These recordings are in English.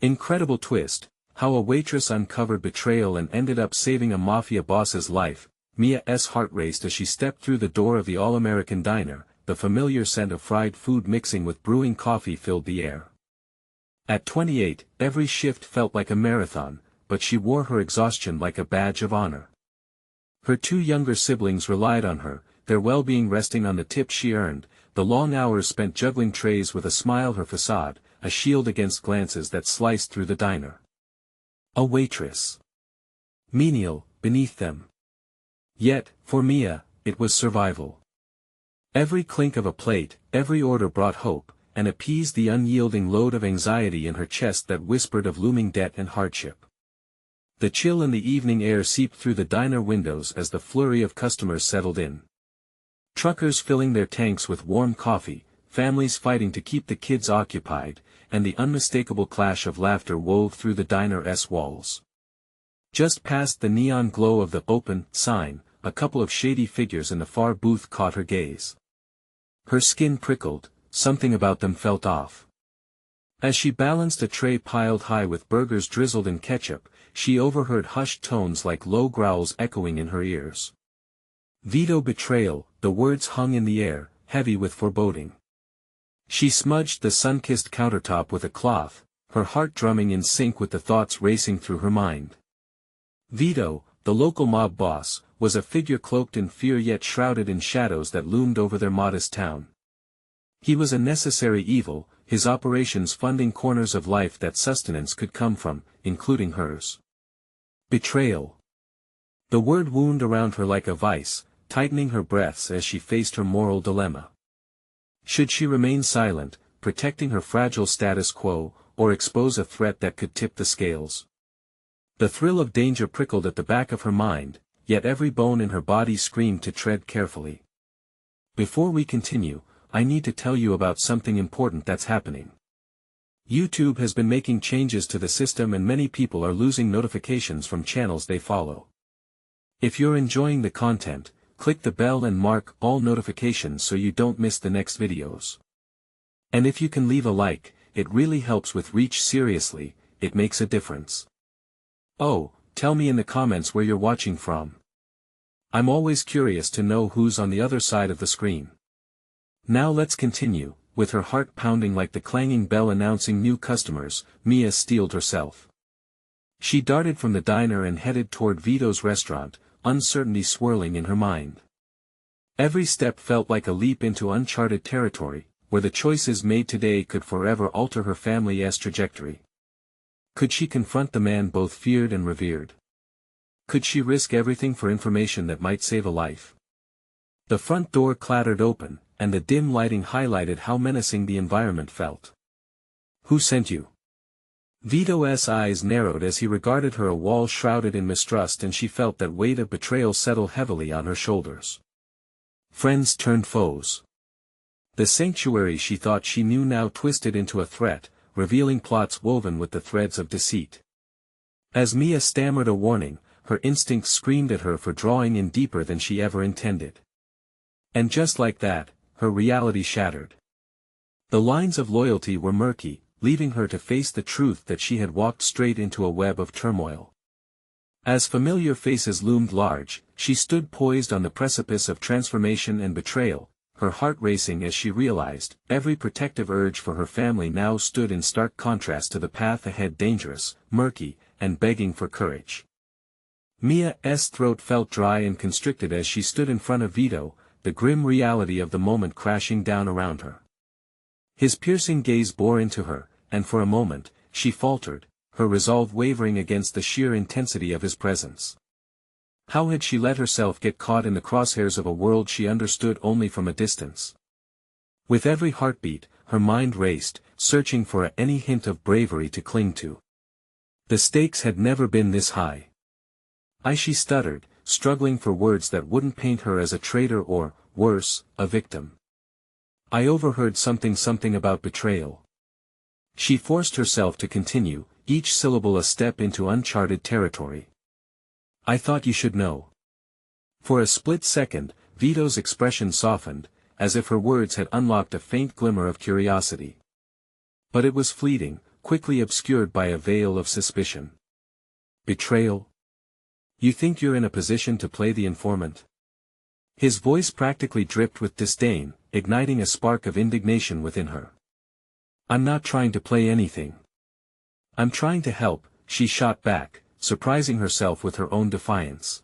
Incredible twist, how a waitress uncovered betrayal and ended up saving a mafia boss's life. Mia's heart raced as she stepped through the door of the all-American diner, the familiar scent of fried food mixing with brewing coffee filled the air. At 28, every shift felt like a marathon, but she wore her exhaustion like a badge of honor. Her two younger siblings relied on her, their well-being resting on the tips she earned, the long hours spent juggling trays with a smile her facade, a shield against glances that sliced through the diner. A waitress. Menial, beneath them. Yet, for Mia, it was survival. Every clink of a plate, every order brought hope, and appeased the unyielding load of anxiety in her chest that whispered of looming debt and hardship. The chill in the evening air seeped through the diner windows as the flurry of customers settled in. Truckers filling their tanks with warm coffee, families fighting to keep the kids occupied, and the unmistakable clash of laughter wove through the diner's walls. Just past the neon glow of the "open" sign, a couple of shady figures in the far booth caught her gaze. Her skin prickled, something about them felt off. As she balanced a tray piled high with burgers drizzled in ketchup, she overheard hushed tones like low growls echoing in her ears. Veto betrayal, the words hung in the air, heavy with foreboding. She smudged the sun-kissed countertop with a cloth, her heart drumming in sync with the thoughts racing through her mind. Vito, the local mob boss, was a figure cloaked in fear yet shrouded in shadows that loomed over their modest town. He was a necessary evil, his operations funding corners of life that sustenance could come from, including hers. Betrayal. The word wound around her like a vice, tightening her breaths as she faced her moral dilemma. Should she remain silent, protecting her fragile status quo, or expose a threat that could tip the scales? The thrill of danger prickled at the back of her mind, yet every bone in her body screamed to tread carefully. Before we continue, I need to tell you about something important that's happening. YouTube has been making changes to the system and many people are losing notifications from channels they follow. If you're enjoying the content, click the bell and mark all notifications so you don't miss the next videos. And if you can leave a like, it really helps with reach. Seriously, it makes a difference. Oh, tell me in the comments where you're watching from. I'm always curious to know who's on the other side of the screen. Now let's continue. With her heart pounding like the clanging bell announcing new customers, Mia steeled herself. She darted from the diner and headed toward Vito's restaurant, uncertainty swirling in her mind. Every step felt like a leap into uncharted territory, where the choices made today could forever alter her family's trajectory. Could she confront the man both feared and revered? Could she risk everything for information that might save a life? The front door clattered open, and the dim lighting highlighted how menacing the environment felt. Who sent you? Vito's eyes narrowed as he regarded her, a wall shrouded in mistrust, and she felt that weight of betrayal settle heavily on her shoulders. Friends turned foes. The sanctuary she thought she knew now twisted into a threat, revealing plots woven with the threads of deceit. As Mia stammered a warning, her instincts screamed at her for drawing in deeper than she ever intended. And just like that, her reality shattered. The lines of loyalty were murky, leaving her to face the truth that she had walked straight into a web of turmoil. As familiar faces loomed large, she stood poised on the precipice of transformation and betrayal, her heart racing as she realized every protective urge for her family now stood in stark contrast to the path ahead, dangerous, murky, and begging for courage. Mia's throat felt dry and constricted as she stood in front of Vito, the grim reality of the moment crashing down around her. His piercing gaze bore into her, and for a moment, she faltered, her resolve wavering against the sheer intensity of his presence. How had she let herself get caught in the crosshairs of a world she understood only from a distance? With every heartbeat, her mind raced, searching for any hint of bravery to cling to. The stakes had never been this high. She stuttered, struggling for words that wouldn't paint her as a traitor or, worse, a victim. I overheard something about betrayal. She forced herself to continue, each syllable a step into uncharted territory. I thought you should know. For a split second, Vito's expression softened, as if her words had unlocked a faint glimmer of curiosity. But it was fleeting, quickly obscured by a veil of suspicion. Betrayal? You think you're in a position to play the informant? His voice practically dripped with disdain, igniting a spark of indignation within her. I'm not trying to play anything. I'm trying to help, she shot back, surprising herself with her own defiance.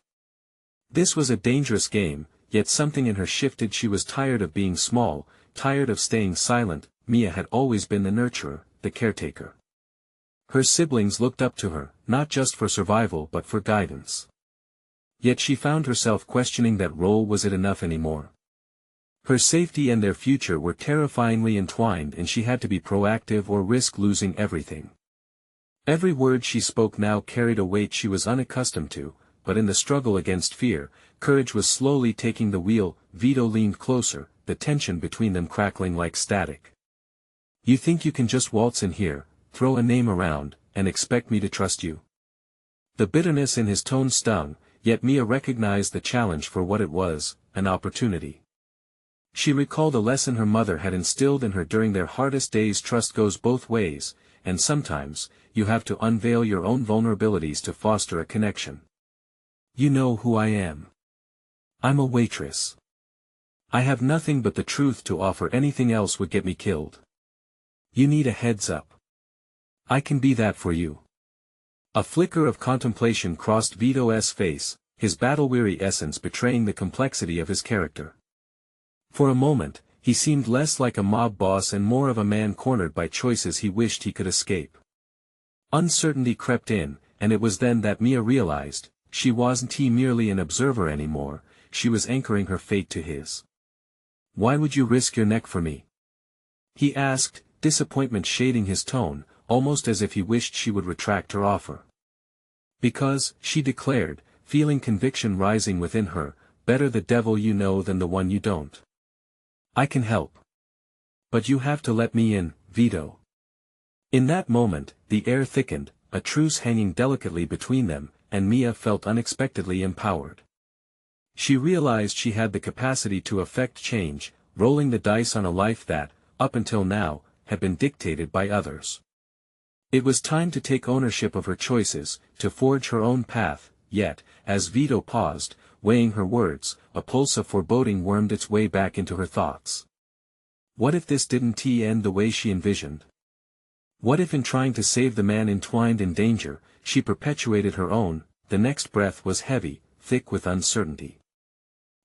This was a dangerous game, yet something in her shifted. She was tired of being small, tired of staying silent. Mia had always been the nurturer, the caretaker. Her siblings looked up to her, not just for survival but for guidance. Yet she found herself questioning that role. Was it enough anymore? Her safety and their future were terrifyingly entwined, and she had to be proactive or risk losing everything. Every word she spoke now carried a weight she was unaccustomed to, but in the struggle against fear, courage was slowly taking the wheel. Vito leaned closer, the tension between them crackling like static. You think you can just waltz in here, throw a name around, and expect me to trust you? The bitterness in his tone stung, yet Mia recognized the challenge for what it was, an opportunity. She recalled a lesson her mother had instilled in her during their hardest days: trust goes both ways, and sometimes, you have to unveil your own vulnerabilities to foster a connection. You know who I am. I'm a waitress. I have nothing but the truth to offer. Anything else would get me killed. You need a heads up. I can be that for you. A flicker of contemplation crossed Vito's face, his battle-weary essence betraying the complexity of his character. For a moment, he seemed less like a mob boss and more of a man cornered by choices he wished he could escape. Uncertainty crept in, and it was then that Mia realized, she wasn't merely an observer anymore, she was anchoring her fate to his. Why would you risk your neck for me? He asked, disappointment shading his tone, almost as if he wished she would retract her offer. Because, she declared, feeling conviction rising within her, better the devil you know than the one you don't. I can help. But you have to let me in, Vito. In that moment, the air thickened, a truce hanging delicately between them, and Mia felt unexpectedly empowered. She realized she had the capacity to affect change, rolling the dice on a life that, up until now, had been dictated by others. It was time to take ownership of her choices, to forge her own path. Yet, as Vito paused, weighing her words, a pulse of foreboding wormed its way back into her thoughts. What if this didn't end the way she envisioned? What if in trying to save the man entwined in danger, she perpetuated her own? The next breath was heavy, thick with uncertainty.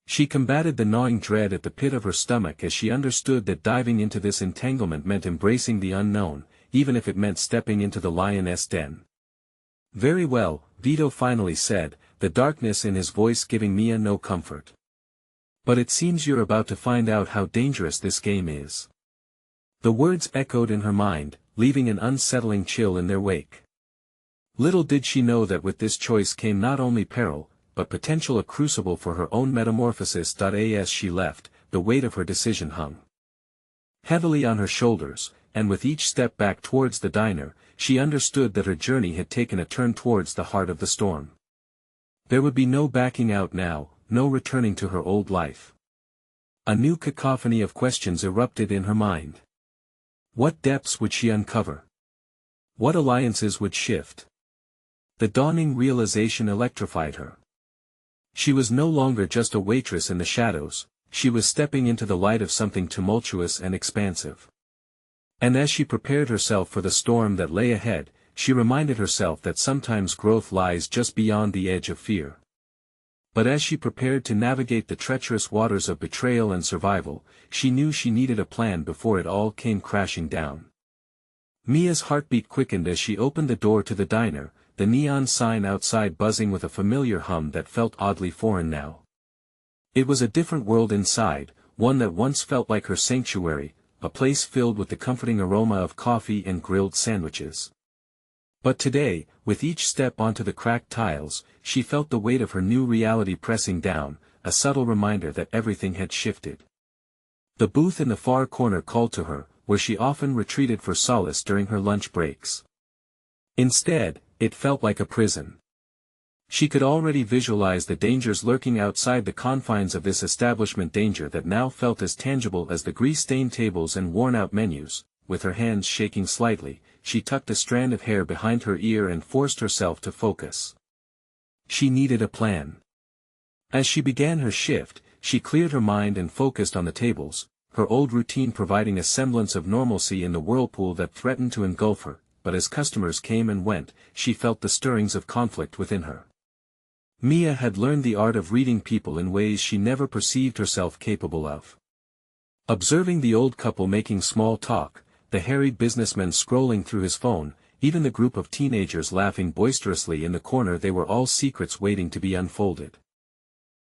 She combated the gnawing dread at the pit of her stomach as she understood that diving into this entanglement meant embracing the unknown, even if it meant stepping into the lioness den. Very well, Vito finally said, the darkness in his voice giving Mia no comfort. But it seems you're about to find out how dangerous this game is. The words echoed in her mind, leaving an unsettling chill in their wake. Little did she know that with this choice came not only peril, but potential a crucible for her own metamorphosis. As she left, the weight of her decision hung heavily on her shoulders, and with each step back towards the diner, she understood that her journey had taken a turn towards the heart of the storm. There would be no backing out now, no returning to her old life. A new cacophony of questions erupted in her mind. What depths would she uncover? What alliances would shift? The dawning realization electrified her. She was no longer just a waitress in the shadows, she was stepping into the light of something tumultuous and expansive. And as she prepared herself for the storm that lay ahead, she reminded herself that sometimes growth lies just beyond the edge of fear. But as she prepared to navigate the treacherous waters of betrayal and survival, she knew she needed a plan before it all came crashing down. Mia's heartbeat quickened as she opened the door to the diner, the neon sign outside buzzing with a familiar hum that felt oddly foreign now. It was a different world inside, one that once felt like her sanctuary, a place filled with the comforting aroma of coffee and grilled sandwiches. But today, with each step onto the cracked tiles, she felt the weight of her new reality pressing down, a subtle reminder that everything had shifted. The booth in the far corner called to her, where she often retreated for solace during her lunch breaks. Instead, it felt like a prison. She could already visualize the dangers lurking outside the confines of this establishment, danger that now felt as tangible as the grease-stained tables and worn-out menus. With her hands shaking slightly, she tucked a strand of hair behind her ear and forced herself to focus. She needed a plan. As she began her shift, she cleared her mind and focused on the tables, her old routine providing a semblance of normalcy in the whirlpool that threatened to engulf her, but as customers came and went, she felt the stirrings of conflict within her. Mia had learned the art of reading people in ways she never perceived herself capable of. Observing the old couple making small talk, the harried businessman scrolling through his phone, even the group of teenagers laughing boisterously in the corner, they were all secrets waiting to be unfolded.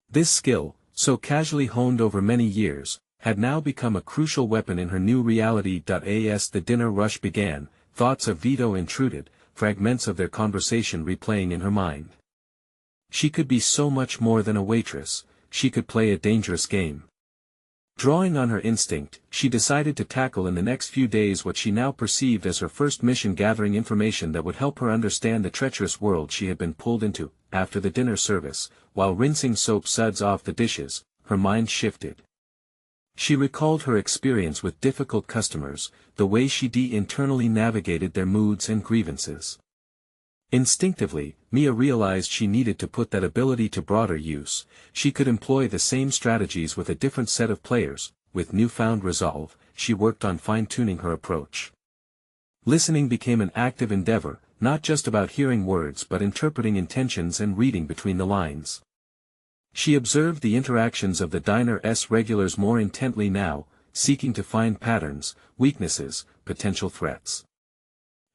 This skill, so casually honed over many years, had now become a crucial weapon in her new reality. As the dinner rush began, thoughts of Vito intruded, fragments of their conversation replaying in her mind. She could be so much more than a waitress, she could play a dangerous game. Drawing on her instinct, she decided to tackle in the next few days what she now perceived as her first mission, gathering information that would help her understand the treacherous world she had been pulled into. After the dinner service, while rinsing soap suds off the dishes, her mind shifted. She recalled her experience with difficult customers, the way she internally navigated their moods and grievances. Instinctively, Mia realized she needed to put that ability to broader use. She could employ the same strategies with a different set of players. With newfound resolve, she worked on fine-tuning her approach. Listening became an active endeavor, not just about hearing words but interpreting intentions and reading between the lines. She observed the interactions of the diner's regulars more intently now, seeking to find patterns, weaknesses, potential threats.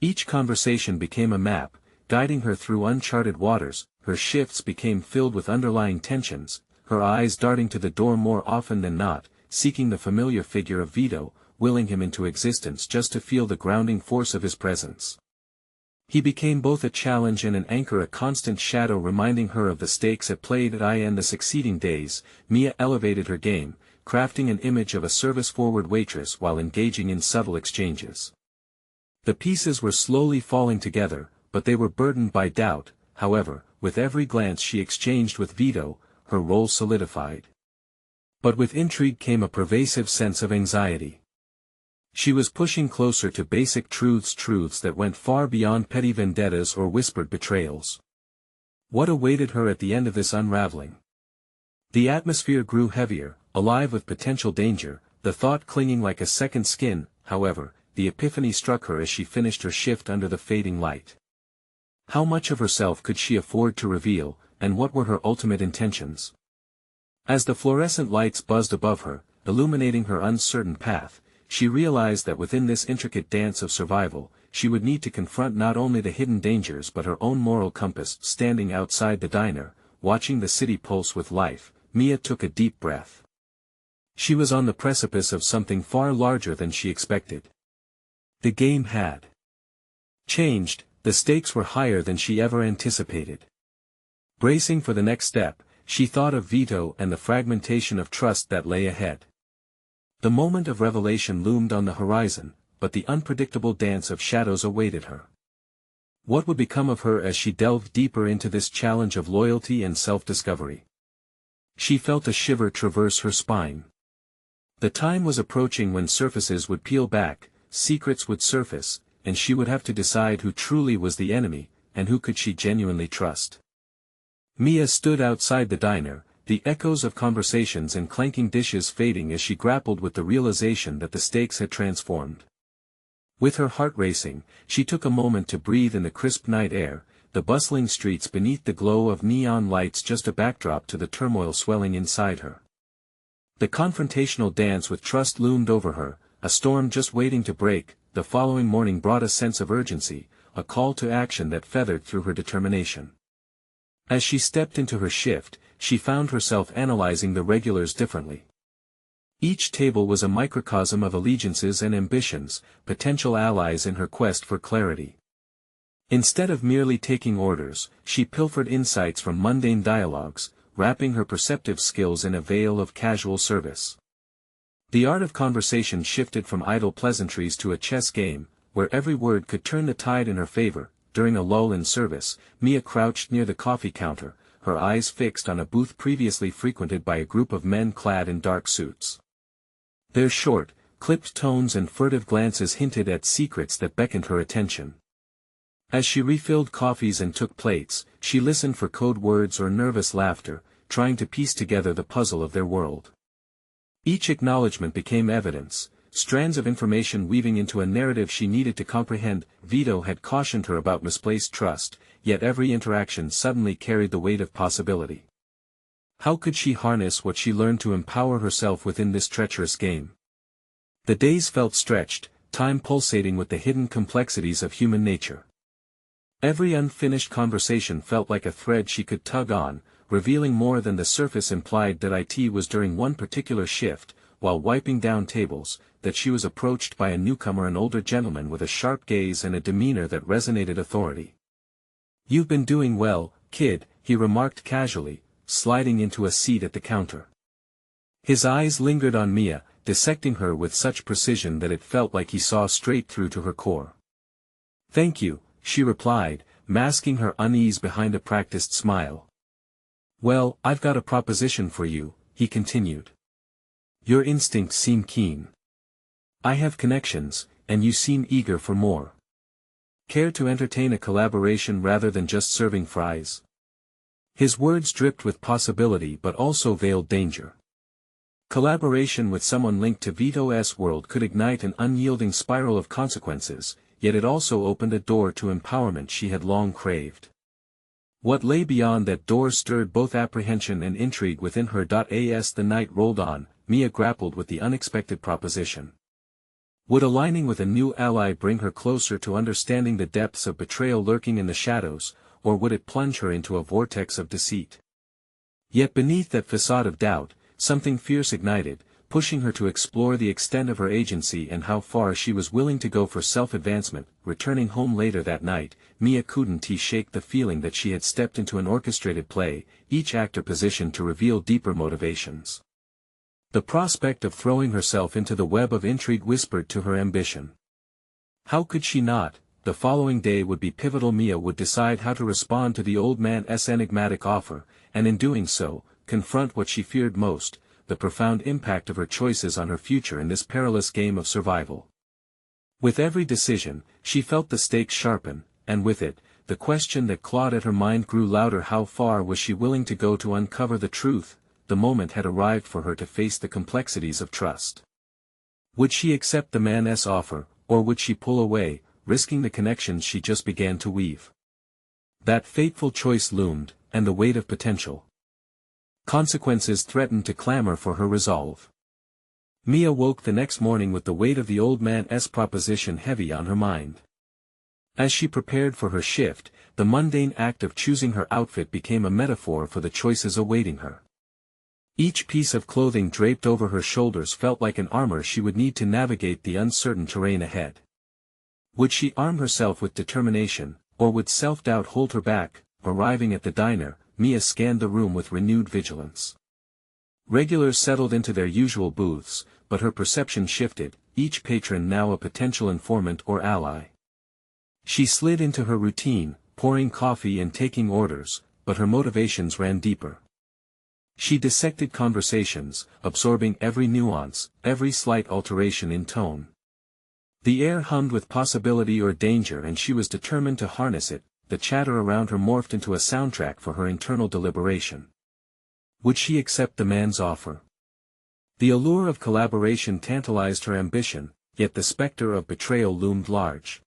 Each conversation became a map, guiding her through uncharted waters. Her shifts became filled with underlying tensions, her eyes darting to the door more often than not, seeking the familiar figure of Vito, willing him into existence just to feel the grounding force of his presence. He became both a challenge and an anchor, a constant shadow reminding her of the stakes at play. In the succeeding days, Mia elevated her game, crafting an image of a service-forward waitress while engaging in subtle exchanges. The pieces were slowly falling together, but they were burdened by doubt. However, with every glance she exchanged with Vito, her role solidified. But with intrigue came a pervasive sense of anxiety. She was pushing closer to basic truths that went far beyond petty vendettas or whispered betrayals. What awaited her at the end of this unraveling? The atmosphere grew heavier, alive with potential danger, the thought clinging like a second skin. However, the epiphany struck her as she finished her shift under the fading light. How much of herself could she afford to reveal, and what were her ultimate intentions? As the fluorescent lights buzzed above her, illuminating her uncertain path, she realized that within this intricate dance of survival, she would need to confront not only the hidden dangers but her own moral compass. Standing outside the diner, watching the city pulse with life, Mia took a deep breath. She was on the precipice of something far larger than she expected. The game had changed, the stakes were higher than she ever anticipated. Bracing for the next step, she thought of Vito and the fragmentation of trust that lay ahead. The moment of revelation loomed on the horizon, but the unpredictable dance of shadows awaited her. What would become of her as she delved deeper into this challenge of loyalty and self-discovery? She felt a shiver traverse her spine. The time was approaching when surfaces would peel back, secrets would surface, and she would have to decide who truly was the enemy, and who could she genuinely trust. Mia stood outside the diner, the echoes of conversations and clanking dishes fading as she grappled with the realization that the stakes had transformed. With her heart racing, she took a moment to breathe in the crisp night air, the bustling streets beneath the glow of neon lights just a backdrop to the turmoil swelling inside her. The confrontational dance with trust loomed over her, a storm just waiting to break. The following morning brought a sense of urgency, a call to action that feathered through her determination. As she stepped into her shift, she found herself analyzing the regulars differently. Each table was a microcosm of allegiances and ambitions, potential allies in her quest for clarity. Instead of merely taking orders, she pilfered insights from mundane dialogues, wrapping her perceptive skills in a veil of casual service. The art of conversation shifted from idle pleasantries to a chess game, where every word could turn the tide in her favor. During a lull in service, Mia crouched near the coffee counter, her eyes fixed on a booth previously frequented by a group of men clad in dark suits. Their short, clipped tones and furtive glances hinted at secrets that beckoned her attention. As she refilled coffees and took plates, she listened for code words or nervous laughter, trying to piece together the puzzle of their world. Each acknowledgement became evidence, strands of information weaving into a narrative she needed to comprehend. Vito had cautioned her about misplaced trust, yet every interaction suddenly carried the weight of possibility. How could she harness what she learned to empower herself within this treacherous game? The days felt stretched, time pulsating with the hidden complexities of human nature. Every unfinished conversation felt like a thread she could tug on, revealing more than the surface implied. That it was during one particular shift, while wiping down tables, that she was approached by a newcomer, an older gentleman with a sharp gaze and a demeanor that resonated authority. "You've been doing well, kid," he remarked casually, sliding into a seat at the counter. His eyes lingered on Mia, dissecting her with such precision that it felt like he saw straight through to her core. "Thank you," she replied, masking her unease behind a practiced smile. "Well, I've got a proposition for you," he continued. "Your instincts seem keen. I have connections, and you seem eager for more. Care to entertain a collaboration rather than just serving fries?" His words dripped with possibility but also veiled danger. Collaboration with someone linked to Vito's world could ignite an unyielding spiral of consequences, yet it also opened a door to empowerment she had long craved. What lay beyond that door stirred both apprehension and intrigue within her. As the night rolled on, Mia grappled with the unexpected proposition. Would aligning with a new ally bring her closer to understanding the depths of betrayal lurking in the shadows, or would it plunge her into a vortex of deceit? Yet beneath that facade of doubt, something fierce ignited, pushing her to explore the extent of her agency and how far she was willing to go for self-advancement. Returning home later that night, Mia couldn't shake the feeling that she had stepped into an orchestrated play, each actor positioned to reveal deeper motivations. The prospect of throwing herself into the web of intrigue whispered to her ambition. How could she not? The following day would be pivotal. Mia would decide how to respond to the old man's enigmatic offer, and in doing so, confront what she feared most, the profound impact of her choices on her future in this perilous game of survival. With every decision, she felt the stakes sharpen, and with it, the question that clawed at her mind grew louder. How far was she willing to go to uncover the truth? The moment had arrived for her to face the complexities of trust. Would she accept the man's offer, or would she pull away, risking the connections she just began to weave? That fateful choice loomed, and the weight of potential consequences threatened to clamor for her resolve. Mia woke the next morning with the weight of the old man's proposition heavy on her mind. As she prepared for her shift, the mundane act of choosing her outfit became a metaphor for the choices awaiting her. Each piece of clothing draped over her shoulders felt like an armor she would need to navigate the uncertain terrain ahead. Would she arm herself with determination, or would self-doubt hold her back? Arriving at the diner, Mia scanned the room with renewed vigilance. Regulars settled into their usual booths, but her perception shifted, each patron now a potential informant or ally. She slid into her routine, pouring coffee and taking orders, but her motivations ran deeper. She dissected conversations, absorbing every nuance, every slight alteration in tone. The air hummed with possibility or danger, and she was determined to harness it. The chatter around her morphed into a soundtrack for her internal deliberation. Would she accept the man's offer? The allure of collaboration tantalized her ambition, yet the specter of betrayal loomed large.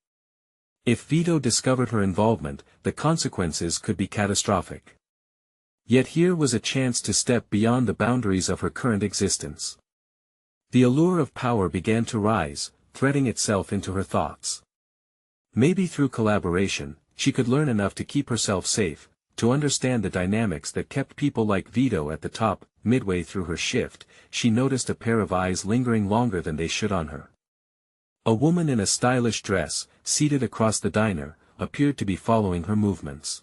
If Vito discovered her involvement, the consequences could be catastrophic. Yet here was a chance to step beyond the boundaries of her current existence. The allure of power began to rise, threading itself into her thoughts. Maybe through collaboration, she could learn enough to keep herself safe, to understand the dynamics that kept people like Vito at the top. Midway through her shift, she noticed a pair of eyes lingering longer than they should on her. A woman in a stylish dress, seated across the diner, appeared to be following her movements.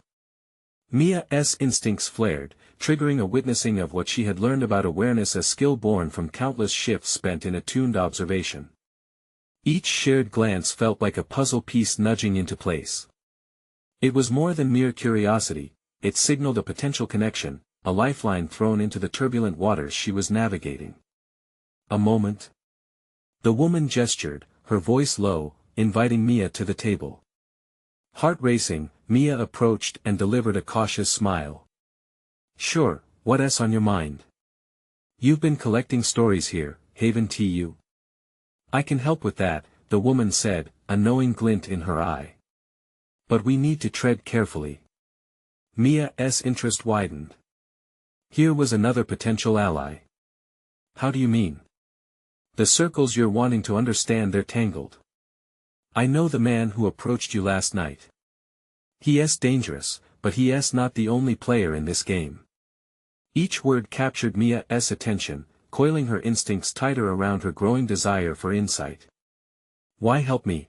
Mia's instincts flared, triggering a witnessing of what she had learned about awareness, a skill born from countless shifts spent in attuned observation. Each shared glance felt like a puzzle piece nudging into place. It was more than mere curiosity, it signaled a potential connection, a lifeline thrown into the turbulent waters she was navigating. A moment. The woman gestured, her voice low, inviting Mia to the table. Heart racing, Mia approached and delivered a cautious smile. Sure, what's on your mind? You've been collecting stories here, haven't you? I can help with that, the woman said, a knowing glint in her eye. But we need to tread carefully. Mia's interest widened. Here was another potential ally. How do you mean? The circles you're wanting to understand, they're tangled. I know the man who approached you last night. He's dangerous, but he's not the only player in this game. Each word captured Mia's attention, coiling her instincts tighter around her growing desire for insight. Why help me?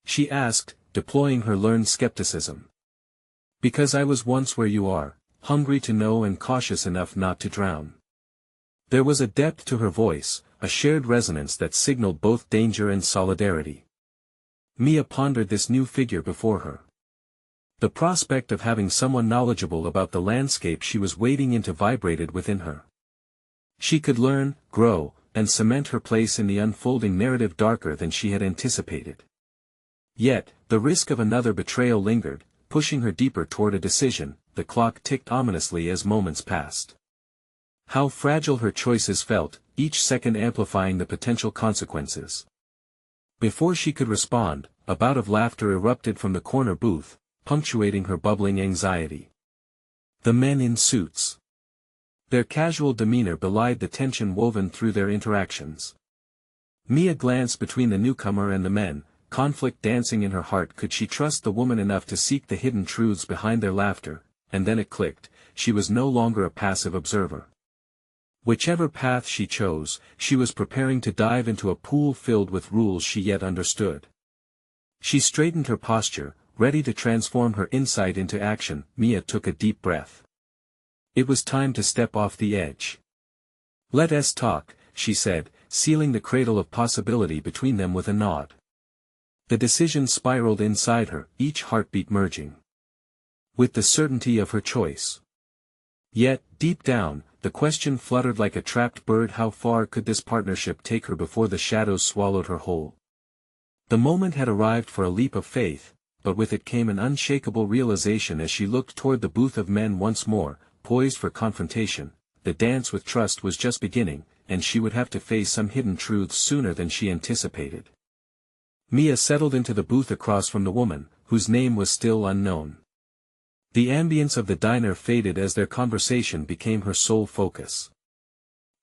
She asked, deploying her learned skepticism. Because I was once where you are, hungry to know and cautious enough not to drown. There was a depth to her voice, a shared resonance that signaled both danger and solidarity. Mia pondered this new figure before her. The prospect of having someone knowledgeable about the landscape she was wading into vibrated within her. She could learn, grow, and cement her place in the unfolding narrative darker than she had anticipated. Yet, the risk of another betrayal lingered, pushing her deeper toward a decision. The clock ticked ominously as moments passed. How fragile her choices felt, each second amplifying the potential consequences. Before she could respond, a bout of laughter erupted from the corner booth, punctuating her bubbling anxiety. The men in suits. Their casual demeanor belied the tension woven through their interactions. Mia glanced between the newcomer and the men, conflict dancing in her heart. Could she trust the woman enough to seek the hidden truths behind their laughter? And then it clicked, she was no longer a passive observer. Whichever path she chose, she was preparing to dive into a pool filled with rules she yet understood. She straightened her posture, ready to transform her insight into action. Mia took a deep breath. It was time to step off the edge. Let's talk, she said, sealing the cradle of possibility between them with a nod. The decision spiraled inside her, each heartbeat merging with the certainty of her choice. Yet, deep down, the question fluttered like a trapped bird: how far could this partnership take her before the shadows swallowed her whole? The moment had arrived for a leap of faith, but with it came an unshakable realization as she looked toward the booth of men once more, poised for confrontation. The dance with trust was just beginning, and she would have to face some hidden truths sooner than she anticipated. Mia settled into the booth across from the woman, whose name was still unknown. The ambience of the diner faded as their conversation became her sole focus.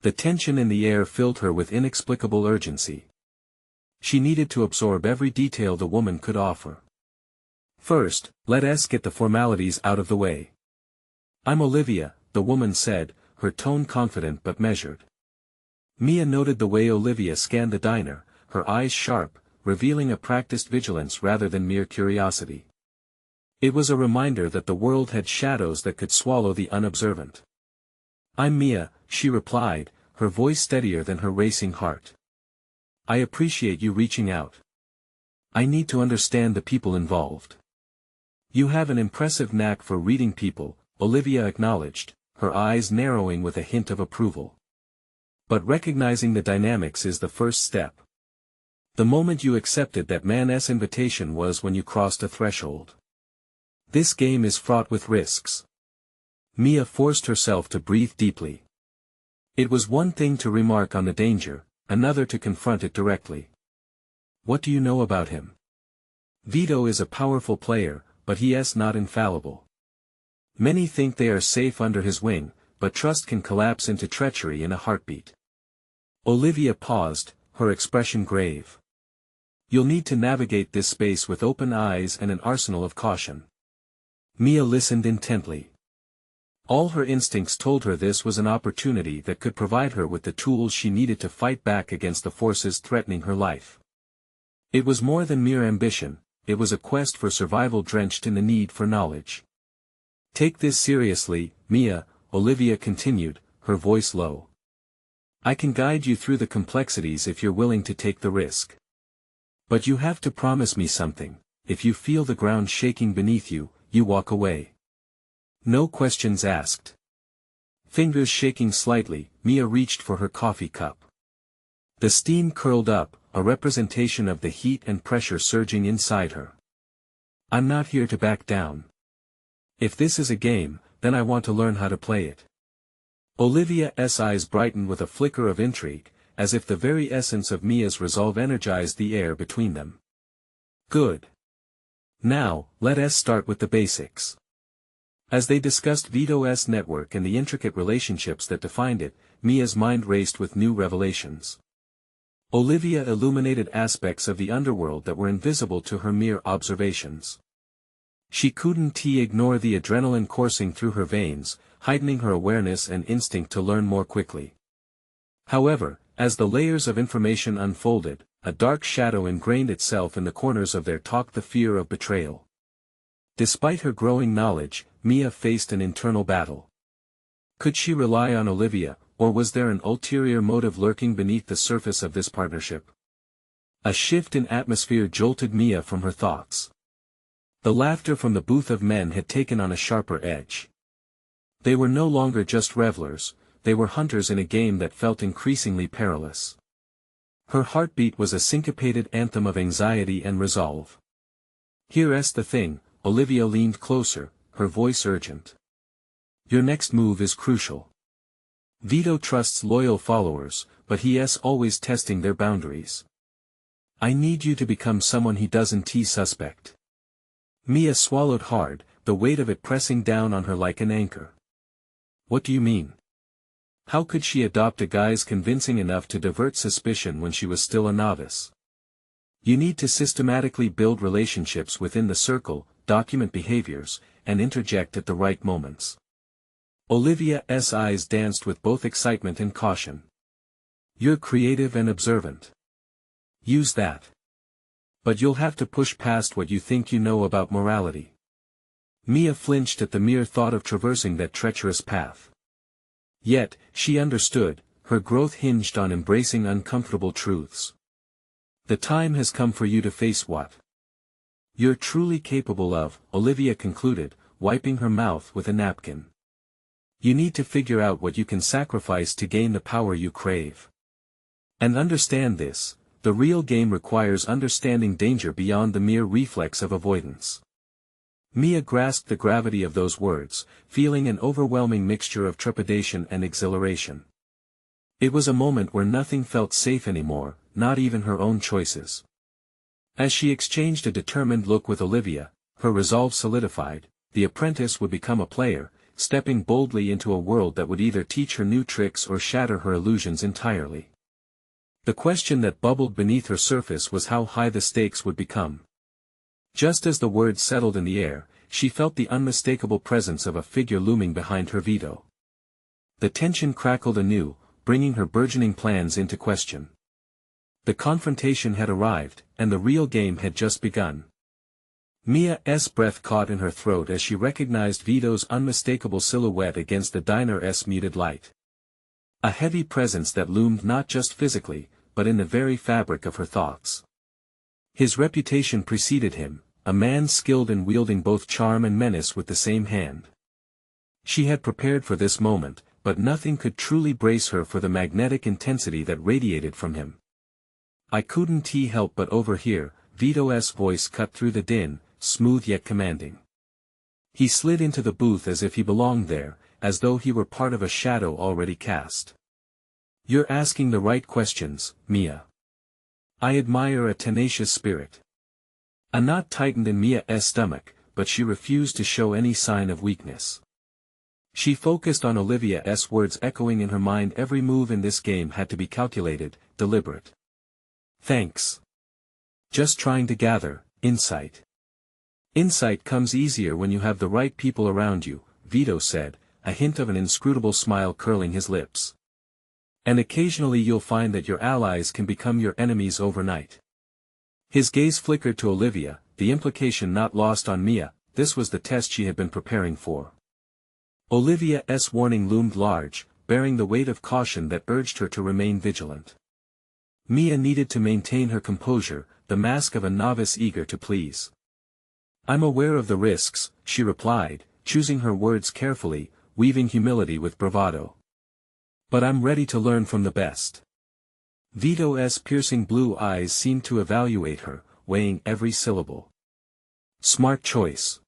The tension in the air filled her with inexplicable urgency. She needed to absorb every detail the woman could offer. First, let's get the formalities out of the way. I'm Olivia, the woman said, her tone confident but measured. Mia noted the way Olivia scanned the diner, her eyes sharp, revealing a practiced vigilance rather than mere curiosity. It was a reminder that the world had shadows that could swallow the unobservant. I'm Mia, she replied, her voice steadier than her racing heart. I appreciate you reaching out. I need to understand the people involved. You have an impressive knack for reading people, Olivia acknowledged, her eyes narrowing with a hint of approval. But recognizing the dynamics is the first step. The moment you accepted that man's invitation was when you crossed a threshold. This game is fraught with risks. Mia forced herself to breathe deeply. It was one thing to remark on the danger, another to confront it directly. What do you know about him? Vito is a powerful player, but he's not infallible. Many think they are safe under his wing, but trust can collapse into treachery in a heartbeat. Olivia paused, her expression grave. You'll need to navigate this space with open eyes and an arsenal of caution. Mia listened intently. All her instincts told her this was an opportunity that could provide her with the tools she needed to fight back against the forces threatening her life. It was more than mere ambition, it was a quest for survival drenched in the need for knowledge. Take this seriously, Mia, Olivia continued, her voice low. I can guide you through the complexities if you're willing to take the risk. But you have to promise me something: if you feel the ground shaking beneath you, you walk away. No questions asked. Fingers shaking slightly, Mia reached for her coffee cup. The steam curled up, a representation of the heat and pressure surging inside her. I'm not here to back down. If this is a game, then I want to learn how to play it. Olivia's eyes brightened with a flicker of intrigue, as if the very essence of Mia's resolve energized the air between them. Good. Now, let us start with the basics. As they discussed Vito's network and the intricate relationships that defined it, Mia's mind raced with new revelations. Olivia illuminated aspects of the underworld that were invisible to her mere observations. She couldn't ignore the adrenaline coursing through her veins, heightening her awareness and instinct to learn more quickly. However, as the layers of information unfolded, a dark shadow ingrained itself in the corners of their talk, the fear of betrayal. Despite her growing knowledge, Mia faced an internal battle. Could she rely on Olivia, or was there an ulterior motive lurking beneath the surface of this partnership? A shift in atmosphere jolted Mia from her thoughts. The laughter from the booth of men had taken on a sharper edge. They were no longer just revelers, they were hunters in a game that felt increasingly perilous. Her heartbeat was a syncopated anthem of anxiety and resolve. Here's the thing, Olivia leaned closer, her voice urgent. Your next move is crucial. Vito trusts loyal followers, but he's always testing their boundaries. I need you to become someone he doesn't suspect. Mia swallowed hard, the weight of it pressing down on her like an anchor. What do you mean? How could she adopt a guise convincing enough to divert suspicion when she was still a novice? You need to systematically build relationships within the circle, document behaviors, and interject at the right moments. Olivia's eyes danced with both excitement and caution. You're creative and observant. Use that. But you'll have to push past what you think you know about morality. Mia flinched at the mere thought of traversing that treacherous path. Yet, she understood, her growth hinged on embracing uncomfortable truths. The time has come for you to face what you're truly capable of, Olivia concluded, wiping her mouth with a napkin. You need to figure out what you can sacrifice to gain the power you crave. And understand this, the real game requires understanding danger beyond the mere reflex of avoidance. Mia grasped the gravity of those words, feeling an overwhelming mixture of trepidation and exhilaration. It was a moment where nothing felt safe anymore, not even her own choices. As she exchanged a determined look with Olivia, her resolve solidified, the apprentice would become a player, stepping boldly into a world that would either teach her new tricks or shatter her illusions entirely. The question that bubbled beneath her surface was how high the stakes would become. Just as the words settled in the air, she felt the unmistakable presence of a figure looming behind her Vito. The tension crackled anew, bringing her burgeoning plans into question. The confrontation had arrived, and the real game had just begun. Mia's breath caught in her throat as she recognized Vito's unmistakable silhouette against the diner's muted light. A heavy presence that loomed not just physically, but in the very fabric of her thoughts. His reputation preceded him, a man skilled in wielding both charm and menace with the same hand. She had prepared for this moment, but nothing could truly brace her for the magnetic intensity that radiated from him. I couldn't help but overhear, Vito's voice cut through the din, smooth yet commanding. He slid into the booth as if he belonged there, as though he were part of a shadow already cast. You're asking the right questions, Mia. I admire a tenacious spirit. A knot tightened in Mia's stomach, but she refused to show any sign of weakness. She focused on Olivia's words echoing in her mind. Every move in this game had to be calculated, deliberate. Thanks. Just trying to gather insight. Insight comes easier when you have the right people around you, Vito said, a hint of an inscrutable smile curling his lips. And occasionally you'll find that your allies can become your enemies overnight. His gaze flickered to Olivia, the implication not lost on Mia. This was the test she had been preparing for. Olivia's warning loomed large, bearing the weight of caution that urged her to remain vigilant. Mia needed to maintain her composure, the mask of a novice eager to please. I'm aware of the risks, she replied, choosing her words carefully, weaving humility with bravado. But I'm ready to learn from the best. Vito's piercing blue eyes seemed to evaluate her, weighing every syllable. Smart choice.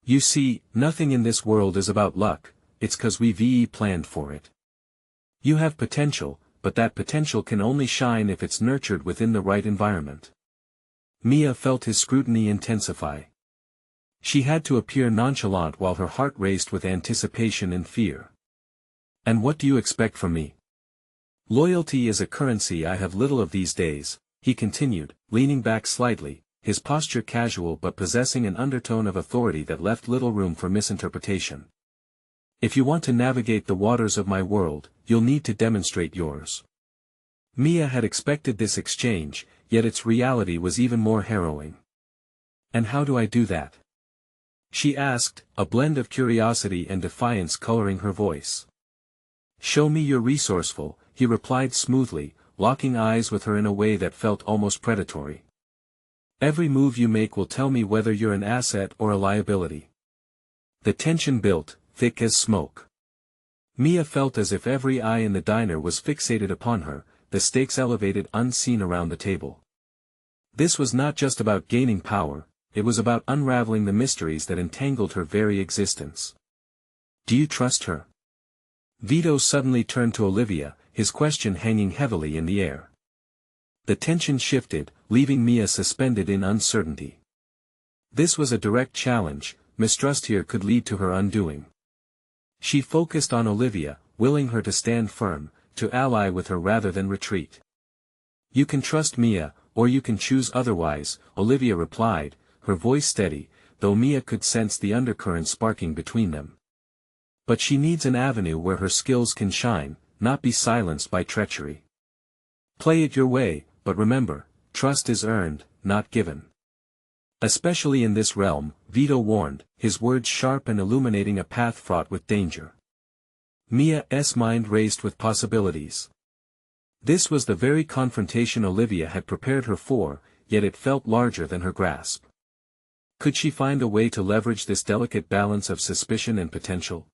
You see, nothing in this world is about luck, it's 'cause we planned for it. You have potential, but that potential can only shine if it's nurtured within the right environment. Mia felt his scrutiny intensify. She had to appear nonchalant while her heart raced with anticipation and fear. And what do you expect from me? Loyalty is a currency I have little of these days, he continued, leaning back slightly, his posture casual but possessing an undertone of authority that left little room for misinterpretation. If you want to navigate the waters of my world, you'll need to demonstrate yours. Mia had expected this exchange, yet its reality was even more harrowing. And how do I do that? She asked, a blend of curiosity and defiance coloring her voice. Show me you're resourceful, he replied smoothly, locking eyes with her in a way that felt almost predatory. Every move you make will tell me whether you're an asset or a liability. The tension built, thick as smoke. Mia felt as if every eye in the diner was fixated upon her, the stakes elevated unseen around the table. This was not just about gaining power, it was about unraveling the mysteries that entangled her very existence. Do you trust her? Vito suddenly turned to Olivia, his question hanging heavily in the air. The tension shifted, leaving Mia suspended in uncertainty. This was a direct challenge, mistrust here could lead to her undoing. She focused on Olivia, willing her to stand firm, to ally with her rather than retreat. You can trust Mia, or you can choose otherwise, Olivia replied, her voice steady, though Mia could sense the undercurrent sparking between them. But she needs an avenue where her skills can shine, not be silenced by treachery. Play it your way, but remember, trust is earned, not given. Especially in this realm, Vito warned, his words sharp and illuminating a path fraught with danger. Mia's mind raced with possibilities. This was the very confrontation Olivia had prepared her for, yet it felt larger than her grasp. Could she find a way to leverage this delicate balance of suspicion and potential?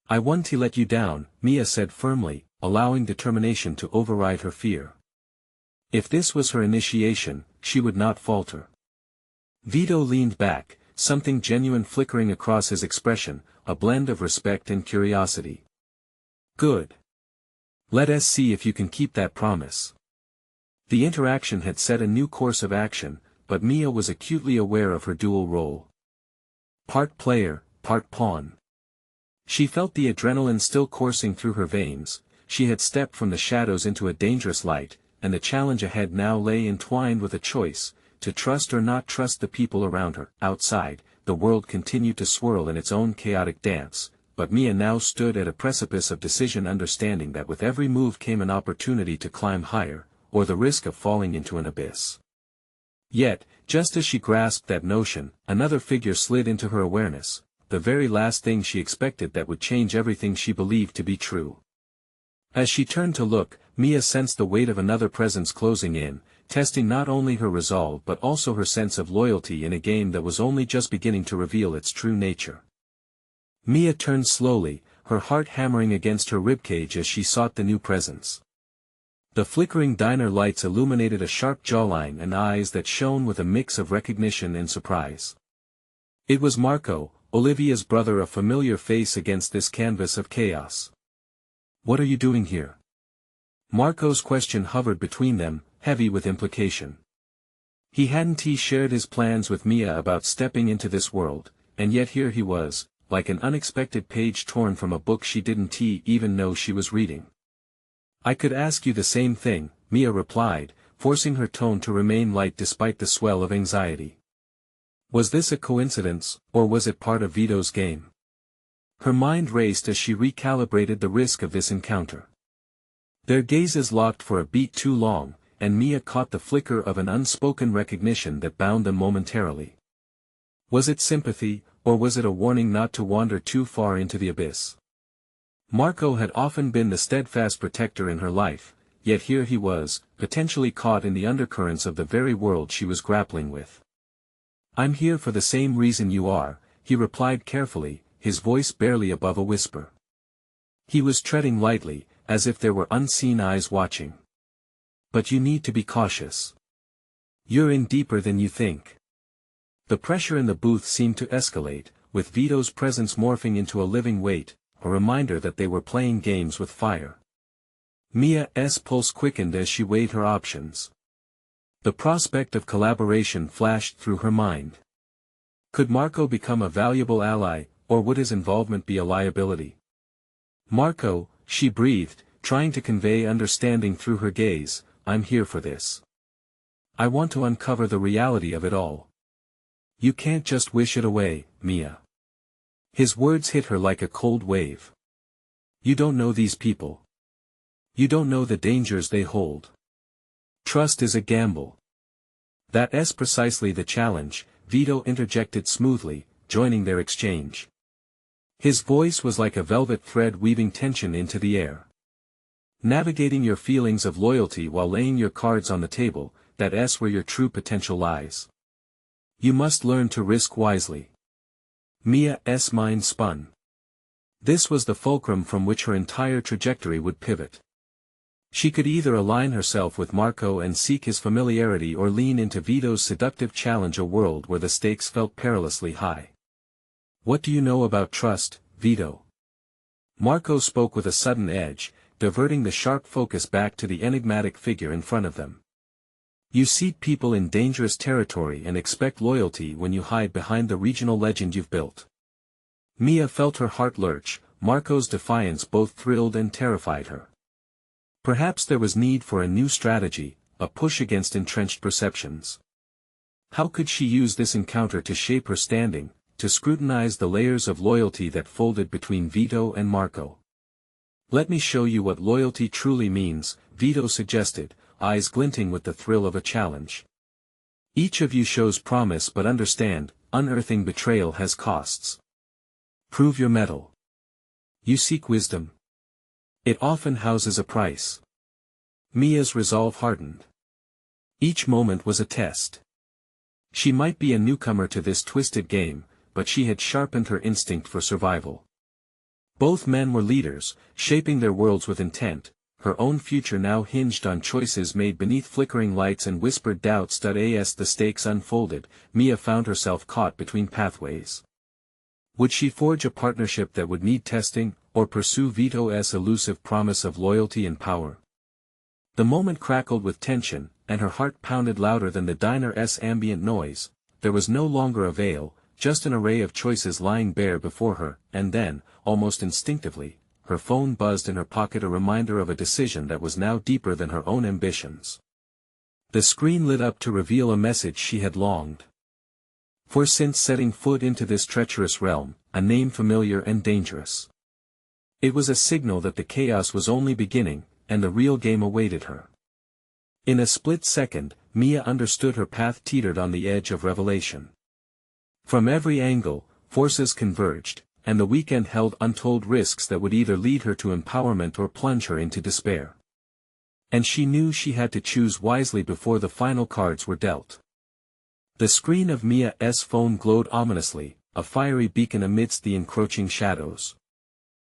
I want to let you down, Mia said firmly, allowing determination to override her fear. If this was her initiation, she would not falter. Vito leaned back, something genuine flickering across his expression, a blend of respect and curiosity. Good. Let us see if you can keep that promise. The interaction had set a new course of action, but Mia was acutely aware of her dual role. Part player, part pawn. She felt the adrenaline still coursing through her veins, she had stepped from the shadows into a dangerous light, and the challenge ahead now lay entwined with a choice, to trust or not trust the people around her. Outside, the world continued to swirl in its own chaotic dance, but Mia now stood at a precipice of decision, understanding that with every move came an opportunity to climb higher, or the risk of falling into an abyss. Yet, just as she grasped that notion, another figure slid into her awareness, the very last thing she expected that would change everything she believed to be true. As she turned to look, Mia sensed the weight of another presence closing in, testing not only her resolve but also her sense of loyalty in a game that was only just beginning to reveal its true nature. Mia turned slowly, her heart hammering against her ribcage as she sought the new presence. The flickering diner lights illuminated a sharp jawline and eyes that shone with a mix of recognition and surprise. It was Marco, Olivia's brother, a familiar face against this canvas of chaos. What are you doing here? Marco's question hovered between them, heavy with implication. He hadn't shared his plans with Mia about stepping into this world, and yet here he was, like an unexpected page torn from a book she didn't even know she was reading. I could ask you the same thing, Mia replied, forcing her tone to remain light despite the swell of anxiety. Was this a coincidence, or was it part of Vito's game? Her mind raced as she recalibrated the risk of this encounter. Their gazes locked for a beat too long, and Mia caught the flicker of an unspoken recognition that bound them momentarily. Was it sympathy, or was it a warning not to wander too far into the abyss? Marco had often been the steadfast protector in her life, yet here he was, potentially caught in the undercurrents of the very world she was grappling with. I'm here for the same reason you are, he replied carefully, his voice barely above a whisper. He was treading lightly, as if there were unseen eyes watching. But you need to be cautious. You're in deeper than you think. The pressure in the booth seemed to escalate, with Vito's presence morphing into a living weight, a reminder that they were playing games with fire. Mia's pulse quickened as she weighed her options. The prospect of collaboration flashed through her mind. Could Marco become a valuable ally, or would his involvement be a liability? Marco, she breathed, trying to convey understanding through her gaze, I'm here for this. I want to uncover the reality of it all. You can't just wish it away, Mia. His words hit her like a cold wave. You don't know these people. You don't know the dangers they hold. Trust is a gamble. That's precisely the challenge, Vito interjected smoothly, joining their exchange. His voice was like a velvet thread weaving tension into the air. Navigating your feelings of loyalty while laying your cards on the table, that's where your true potential lies. You must learn to risk wisely. Mia's mind spun. This was the fulcrum from which her entire trajectory would pivot. She could either align herself with Marco and seek his familiarity or lean into Vito's seductive challenge, a world where the stakes felt perilously high. What do you know about trust, Vito? Marco spoke with a sudden edge, diverting the sharp focus back to the enigmatic figure in front of them. You seat people in dangerous territory and expect loyalty when you hide behind the regional legend you've built. Mia felt her heart lurch. Marco's defiance both thrilled and terrified her. Perhaps there was need for a new strategy, a push against entrenched perceptions. How could she use this encounter to shape her standing, to scrutinize the layers of loyalty that folded between Vito and Marco? Let me show you what loyalty truly means, Vito suggested, eyes glinting with the thrill of a challenge. Each of you shows promise, but understand, unearthing betrayal has costs. Prove your mettle. You seek wisdom. It often houses a price. Mia's resolve hardened. Each moment was a test. She might be a newcomer to this twisted game, but she had sharpened her instinct for survival. Both men were leaders, shaping their worlds with intent. Her own future now hinged on choices made beneath flickering lights and whispered doubts. As the stakes unfolded, Mia found herself caught between pathways. Would she forge a partnership that would need testing, or pursue Vito's elusive promise of loyalty and power? The moment crackled with tension, and her heart pounded louder than the diner's ambient noise. There was no longer a veil, just an array of choices lying bare before her, and then, almost instinctively, her phone buzzed in her pocket, a reminder of a decision that was now deeper than her own ambitions. The screen lit up to reveal a message she had longed for since setting foot into this treacherous realm, a name familiar and dangerous. It was a signal that the chaos was only beginning, and the real game awaited her. In a split second, Mia understood her path teetered on the edge of revelation. From every angle, forces converged, and the weekend held untold risks that would either lead her to empowerment or plunge her into despair. And she knew she had to choose wisely before the final cards were dealt. The screen of Mia's phone glowed ominously, a fiery beacon amidst the encroaching shadows.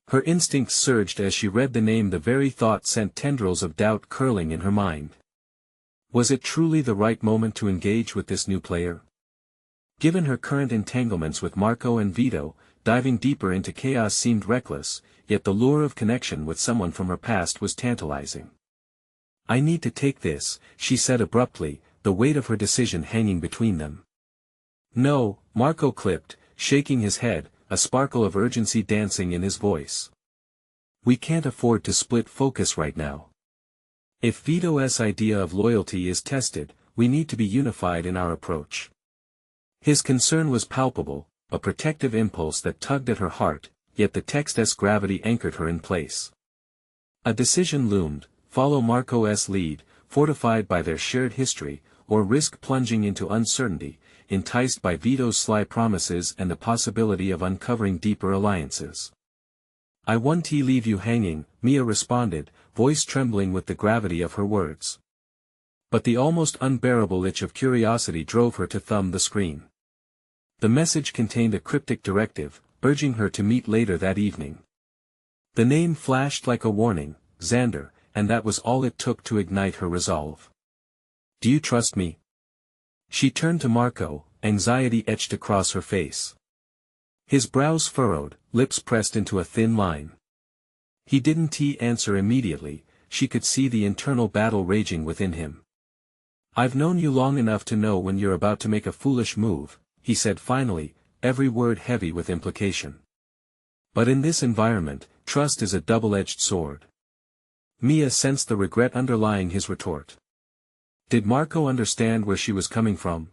Her instincts surged as she read the name. The very thought sent tendrils of doubt curling in her mind. Was it truly the right moment to engage with this new player? Given her current entanglements with Marco and Vito, diving deeper into chaos seemed reckless, yet the lure of connection with someone from her past was tantalizing. I need to take this, she said abruptly, the weight of her decision hanging between them. No, Marco clipped, shaking his head, a sparkle of urgency dancing in his voice. We can't afford to split focus right now. If Vito's idea of loyalty is tested, we need to be unified in our approach. His concern was palpable, a protective impulse that tugged at her heart, yet the text's gravity anchored her in place. A decision loomed: follow Marco's lead, fortified by their shared history, or risk plunging into uncertainty, enticed by Vito's sly promises and the possibility of uncovering deeper alliances. I won't leave you hanging, Mia responded, voice trembling with the gravity of her words. But the almost unbearable itch of curiosity drove her to thumb the screen. The message contained a cryptic directive, urging her to meet later that evening. The name flashed like a warning: Xander, and that was all it took to ignite her resolve. "Do you trust me?" She turned to Marco, anxiety etched across her face. His brows furrowed, lips pressed into a thin line. He didn't answer immediately. She could see the internal battle raging within him. "I've known you long enough to know when you're about to make a foolish move," he said finally, every word heavy with implication. "But in this environment, trust is a double-edged sword." Mia sensed the regret underlying his retort. Did Marco understand where she was coming from?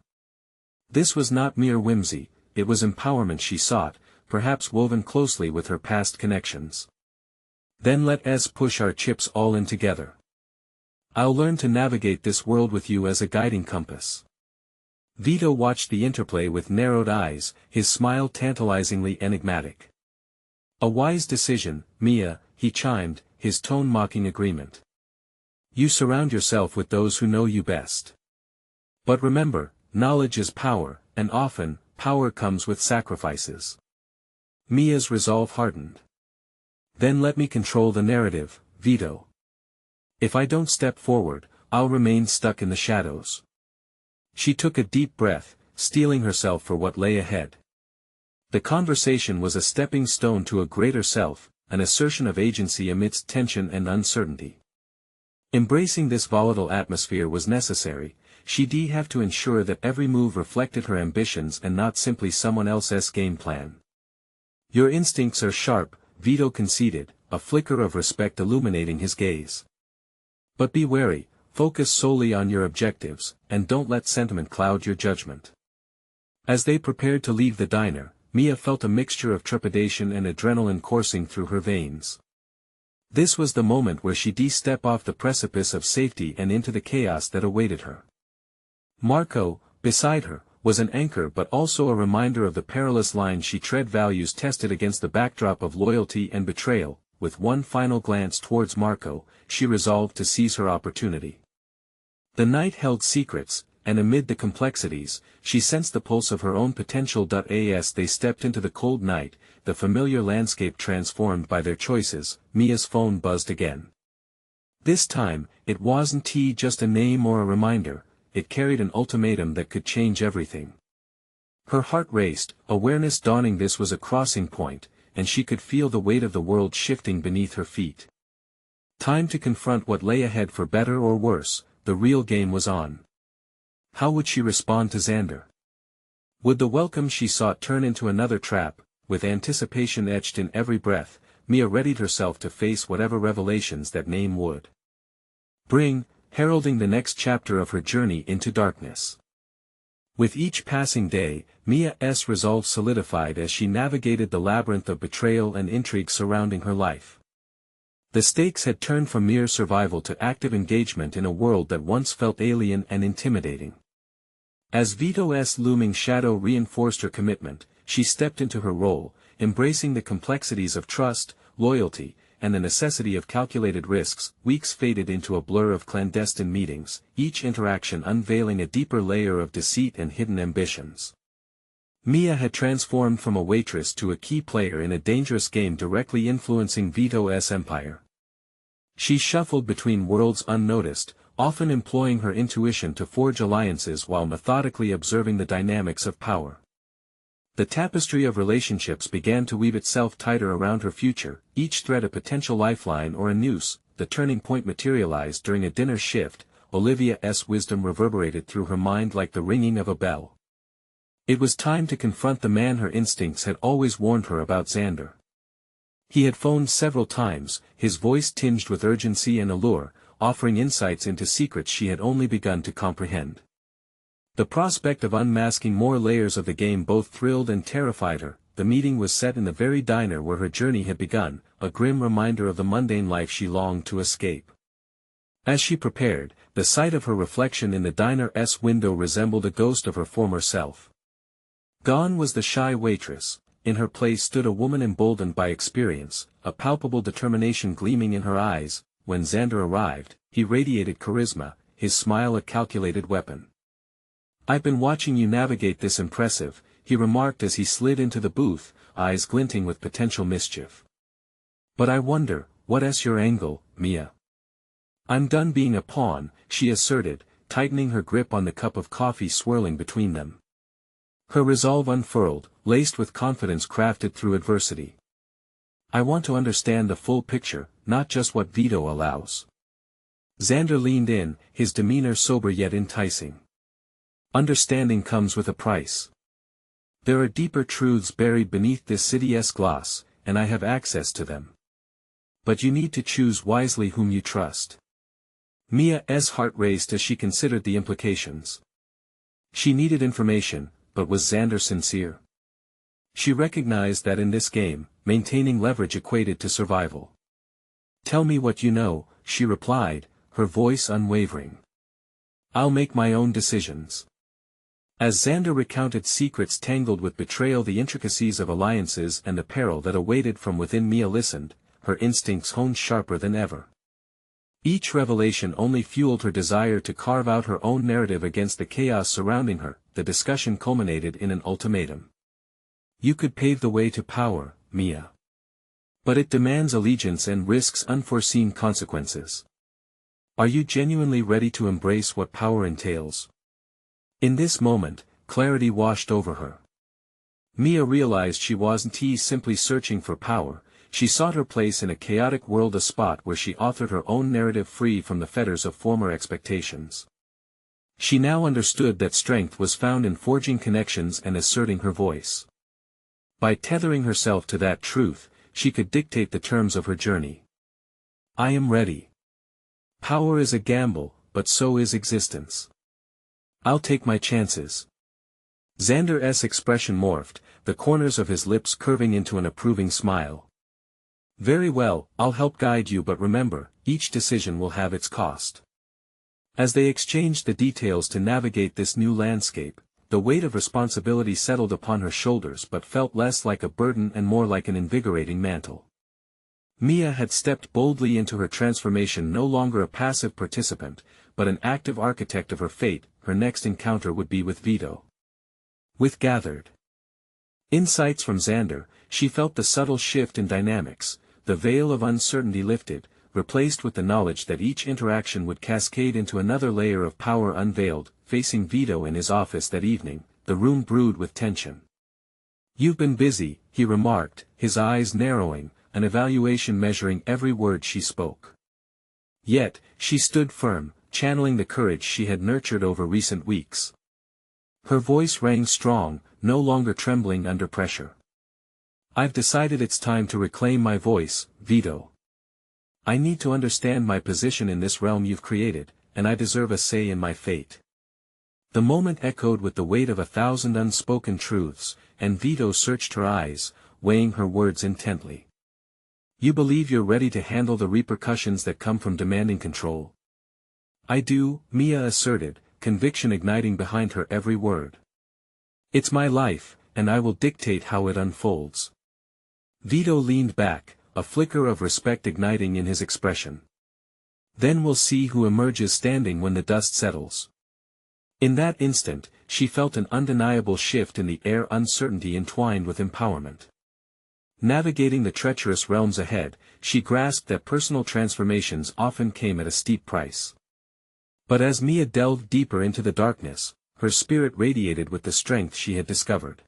This was not mere whimsy, it was empowerment she sought, perhaps woven closely with her past connections. "Then let us push our chips all in together. I'll learn to navigate this world with you as a guiding compass." Vito watched the interplay with narrowed eyes, his smile tantalizingly enigmatic. "A wise decision, Mia," he chimed, his tone mocking agreement. "You surround yourself with those who know you best. But remember, knowledge is power, and often, power comes with sacrifices." Mia's resolve hardened. "Then let me control the narrative, Vito. If I don't step forward, I'll remain stuck in the shadows." She took a deep breath, steeling herself for what lay ahead. The conversation was a stepping stone to a greater self, an assertion of agency amidst tension and uncertainty. Embracing this volatile atmosphere was necessary. She'd have to ensure that every move reflected her ambitions and not simply someone else's game plan. "Your instincts are sharp," Vito conceded, a flicker of respect illuminating his gaze. "But be wary, focus solely on your objectives, and don't let sentiment cloud your judgment." As they prepared to leave the diner, Mia felt a mixture of trepidation and adrenaline coursing through her veins. This was the moment where she'd step off the precipice of safety and into the chaos that awaited her. Marco, beside her, was an anchor but also a reminder of the perilous line she tread, values tested against the backdrop of loyalty and betrayal. With one final glance towards Marco, she resolved to seize her opportunity. The night held secrets, and amid the complexities, she sensed the pulse of her own potential. As they stepped into the cold night, the familiar landscape transformed by their choices, Mia's phone buzzed again. This time, it wasn't just a name or a reminder, it carried an ultimatum that could change everything. Her heart raced, awareness dawning this was a crossing point, and she could feel the weight of the world shifting beneath her feet. Time to confront what lay ahead, for better or worse. The real game was on. How would she respond to Xander? Would the welcome she sought turn into another trap? With anticipation etched in every breath, Mia readied herself to face whatever revelations that name would bring, heralding the next chapter of her journey into darkness. With each passing day, Mia's resolve solidified as she navigated the labyrinth of betrayal and intrigue surrounding her life. The stakes had turned from mere survival to active engagement in a world that once felt alien and intimidating. As Vito's looming shadow reinforced her commitment, she stepped into her role, embracing the complexities of trust, loyalty, and the necessity of calculated risks. Weeks faded into a blur of clandestine meetings, each interaction unveiling a deeper layer of deceit and hidden ambitions. Mia had transformed from a waitress to a key player in a dangerous game directly influencing Vito's empire. She shuffled between worlds unnoticed, often employing her intuition to forge alliances while methodically observing the dynamics of power. The tapestry of relationships began to weave itself tighter around her future, each thread a potential lifeline or a noose. The turning point materialized during a dinner shift. Olivia's wisdom reverberated through her mind like the ringing of a bell. It was time to confront the man her instincts had always warned her about: Xander. He had phoned several times, his voice tinged with urgency and allure, offering insights into secrets she had only begun to comprehend. The prospect of unmasking more layers of the game both thrilled and terrified her. The meeting was set in the very diner where her journey had begun, a grim reminder of the mundane life she longed to escape. As she prepared, the sight of her reflection in the diner's window resembled a ghost of her former self. Gone was the shy waitress. In her place stood a woman emboldened by experience, a palpable determination gleaming in her eyes. When Xander arrived, he radiated charisma, his smile a calculated weapon. "I've been watching you navigate this impressive," he remarked as he slid into the booth, eyes glinting with potential mischief. "But I wonder, what's your angle, Mia?" I'm done being a pawn, she asserted, tightening her grip on the cup of coffee swirling between them. Her resolve unfurled, laced with confidence crafted through adversity. I want to understand the full picture, not just what Vito allows. Xander leaned in, his demeanor sober yet enticing. Understanding comes with a price. There are deeper truths buried beneath this city's gloss, and I have access to them. But you need to choose wisely whom you trust. Mia's heart raced as she considered the implications. She needed information, but was Xander sincere? She recognized that in this game, maintaining leverage equated to survival. Tell me what you know, she replied, her voice unwavering. I'll make my own decisions. As Xander recounted secrets tangled with betrayal, the intricacies of alliances and the peril that awaited from within, Mia listened, her instincts honed sharper than ever. Each revelation only fueled her desire to carve out her own narrative against the chaos surrounding her. The discussion culminated in an ultimatum. You could pave the way to power, Mia. But it demands allegiance and risks unforeseen consequences. Are you genuinely ready to embrace what power entails? In this moment, clarity washed over her. Mia realized she wasn't simply searching for power. She sought her place in a chaotic world, a spot where she authored her own narrative free from the fetters of former expectations. She now understood that strength was found in forging connections and asserting her voice. By tethering herself to that truth, she could dictate the terms of her journey. I am ready. Power is a gamble, but so is existence. I'll take my chances. Xander's expression morphed, the corners of his lips curving into an approving smile. Very well, I'll help guide you, but remember, each decision will have its cost. As they exchanged the details to navigate this new landscape, the weight of responsibility settled upon her shoulders but felt less like a burden and more like an invigorating mantle. Mia had stepped boldly into her transformation, no longer a passive participant, but an active architect of her fate. Her next encounter would be with Vito. With gathered insights from Xander, she felt the subtle shift in dynamics, the veil of uncertainty lifted, replaced with the knowledge that each interaction would cascade into another layer of power unveiled. Facing Vito in his office that evening, the room brewed with tension. You've been busy, he remarked, his eyes narrowing, an evaluation measuring every word she spoke. Yet, she stood firm, channeling the courage she had nurtured over recent weeks. Her voice rang strong, no longer trembling under pressure. I've decided it's time to reclaim my voice, Vito. I need to understand my position in this realm you've created, and I deserve a say in my fate. The moment echoed with the weight of 1,000 unspoken truths, and Vito searched her eyes, weighing her words intently. You believe you're ready to handle the repercussions that come from demanding control? I do, Mia asserted, conviction igniting behind her every word. It's my life, and I will dictate how it unfolds. Vito leaned back, a flicker of respect igniting in his expression. Then we'll see who emerges standing when the dust settles. In that instant, she felt an undeniable shift in the air, uncertainty entwined with empowerment. Navigating the treacherous realms ahead, she grasped that personal transformations often came at a steep price. But as Mia delved deeper into the darkness, her spirit radiated with the strength she had discovered.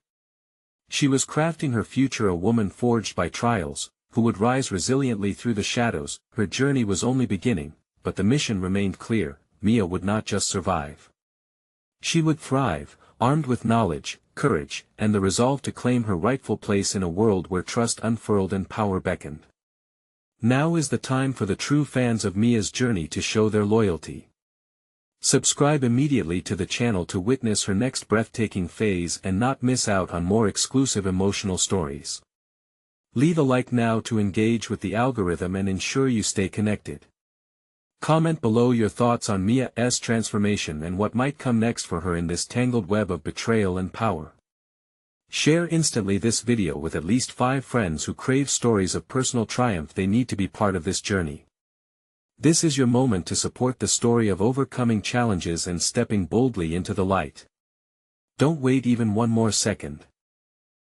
She was crafting her future, a woman forged by trials, who would rise resiliently through the shadows. Her journey was only beginning, but the mission remained clear: Mia would not just survive. She would thrive, armed with knowledge, courage, and the resolve to claim her rightful place in a world where trust unfurled and power beckoned. Now is the time for the true fans of Mia's journey to show their loyalty. Subscribe immediately to the channel to witness her next breathtaking phase and not miss out on more exclusive emotional stories. Leave a like now to engage with the algorithm and ensure you stay connected. Comment below your thoughts on Mia's transformation and what might come next for her in this tangled web of betrayal and power. Share instantly this video with at least 5 friends who crave stories of personal triumph. They need to be part of this journey. This is your moment to support the story of overcoming challenges and stepping boldly into the light. Don't wait even one more second.